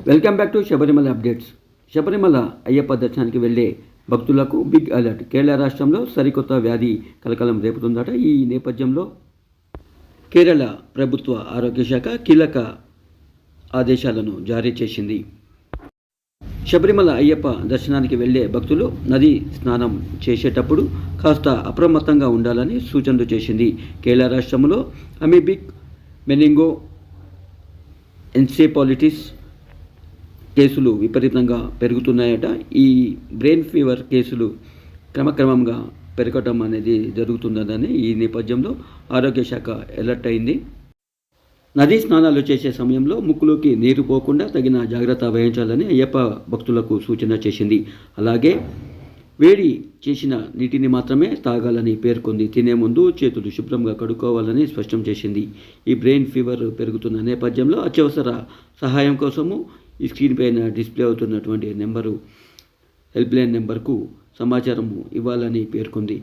Welcome back to Sabarimala updates. Sabarimala Ayyappa దర్శనానికి వెళ్లే భక్తులకు బిగ్ అలర్ట్. కేరళ రాష్ట్రంలో సరికొత్త వ్యాధి కలకలం రేపుతుందట. ఈ నేపథ్యంలో కేరళ ప్రభుత్వ ఆరోగ్య శాఖ కీలక ఆదేశాలను జారీ చేసింది. శబరిమల అయ్యప్ప దర్శనానికి వెళ్లే భక్తులు నది స్నానం చేసేటప్పుడు కాస్త అప్రమత్తంగా ఉండాలని సూచనలు చేసింది. కేరళ రాష్ట్రంలో అమీబిక్ మెనింగో ఎన్సెఫాలిటిస్ కేసులు విపరీతంగా పెరుగుతున్నాయట. ఈ బ్రెయిన్ ఫీవర్ కేసులు క్రమక్రమంగా పెరగటం అనేది జరుగుతుందని ఈ నేపథ్యంలో ఆరోగ్య శాఖ అలర్ట్ అయింది. నదీ స్నానాలు చేసే సమయంలో ముక్కులోకి నీరు పోకుండా తగిన జాగ్రత్త వహించాలని అయ్యప్ప భక్తులకు సూచన చేసింది. అలాగే వేడి చేసిన నీటిని మాత్రమే తాగాలని పేర్కొంది. తినే ముందు చేతులు శుభ్రంగా కడుక్కోవాలని స్పష్టం చేసింది. ఈ బ్రెయిన్ ఫీవర్ పెరుగుతున్న నేపథ్యంలో అత్యవసర సహాయం కోసము ఈ స్క్రీన్ పైన డిస్ప్లే అవుతున్నటువంటి హెల్ప్ లైన్ నెంబర్కు సమాచారం ఇవ్వాలని పేర్కొంది.